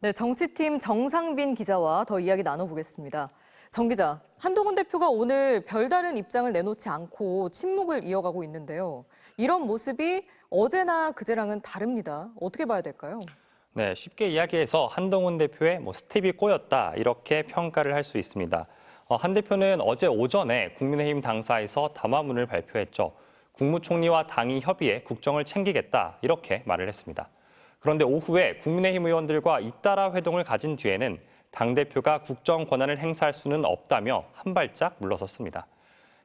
네, 정치팀 정상빈 기자와 더 이야기 나눠보겠습니다. 정 기자, 한동훈 대표가 오늘 별다른 입장을 내놓지 않고 침묵을 이어가고 있는데요. 이런 모습이 어제나 그제랑은 다릅니다. 어떻게 봐야 될까요? 네, 쉽게 이야기해서 한동훈 대표의 스텝이 꼬였다 이렇게 평가를 할 수 있습니다. 한 대표는 어제 오전에 국민의힘 당사에서 담화문을 발표했죠. 국무총리와 당이 협의해 국정을 챙기겠다 이렇게 말을 했습니다. 그런데 오후에 국민의힘 의원들과 잇따라 회동을 가진 뒤에는 당대표가 국정 권한을 행사할 수는 없다며 한 발짝 물러섰습니다.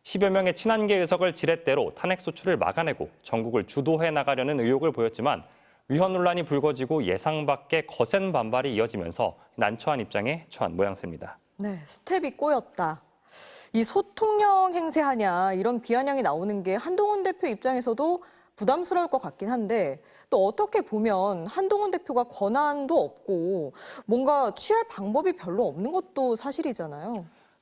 10여 명의 친한계 의석을 지렛대로 탄핵 소추를 막아내고 전국을 주도해 나가려는 의욕을 보였지만 위헌 논란이 불거지고 예상 밖의 거센 반발이 이어지면서 난처한 입장에 처한 모양새입니다. 네, 스텝이 꼬였다. 이 소통령 행세하냐 이런 비아냥이 나오는 게 한동훈 대표 입장에서도 부담스러울 것 같긴 한데 또 어떻게 보면 한동훈 대표가 권한도 없고 뭔가 취할 방법이 별로 없는 것도 사실이잖아요.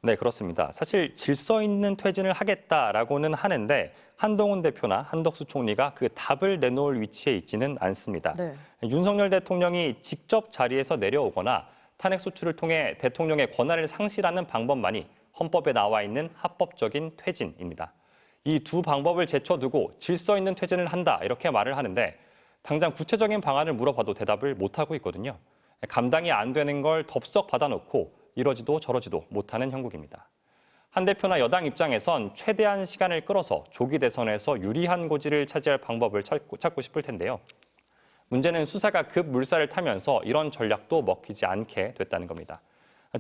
네, 그렇습니다. 사실 질서 있는 퇴진을 하겠다라고는 하는데 한동훈 대표나 한덕수 총리가 그 답을 내놓을 위치에 있지는 않습니다. 네. 윤석열 대통령이 직접 자리에서 내려오거나 탄핵 소추를 통해 대통령의 권한을 상실하는 방법만이 헌법에 나와 있는 합법적인 퇴진입니다. 이 두 방법을 제쳐두고 질서 있는 퇴진을 한다 이렇게 말을 하는데 당장 구체적인 방안을 물어봐도 대답을 못하고 있거든요. 감당이 안 되는 걸 덥석 받아놓고 이러지도 저러지도 못하는 형국입니다. 한 대표나 여당 입장에선 최대한 시간을 끌어서 조기 대선에서 유리한 고지를 차지할 방법을 찾고 싶을 텐데요. 문제는 수사가 급물살을 타면서 이런 전략도 먹히지 않게 됐다는 겁니다.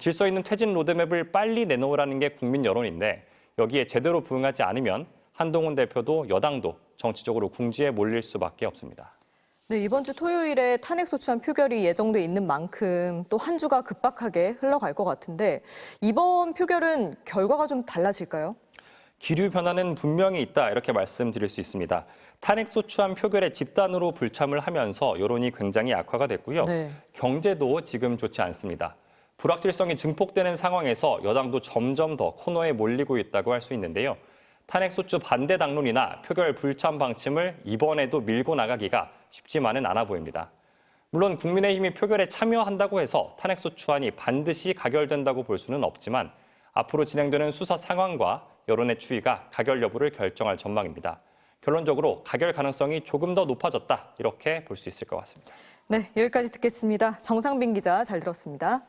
질서 있는 퇴진 로드맵을 빨리 내놓으라는 게 국민 여론인데 여기에 제대로 부응하지 않으면 한동훈 대표도 여당도 정치적으로 궁지에 몰릴 수밖에 없습니다. 네, 이번 주 토요일에 탄핵소추안 표결이 예정돼 있는 만큼 또 한 주가 급박하게 흘러갈 것 같은데 이번 표결은 결과가 좀 달라질까요? 기류 변화는 분명히 있다 이렇게 말씀드릴 수 있습니다. 탄핵소추안 표결에 집단으로 불참을 하면서 여론이 굉장히 악화가 됐고요. 네. 경제도 지금 좋지 않습니다. 불확실성이 증폭되는 상황에서 여당도 점점 더 코너에 몰리고 있다고 할 수 있는데요. 탄핵소추 반대 당론이나 표결 불참 방침을 이번에도 밀고 나가기가 쉽지만은 않아 보입니다. 물론 국민의힘이 표결에 참여한다고 해서 탄핵소추안이 반드시 가결된다고 볼 수는 없지만 앞으로 진행되는 수사 상황과 여론의 추이가 가결 여부를 결정할 전망입니다. 결론적으로 가결 가능성이 조금 더 높아졌다 이렇게 볼 수 있을 것 같습니다. 네, 여기까지 듣겠습니다. 정상빈 기자 잘 들었습니다.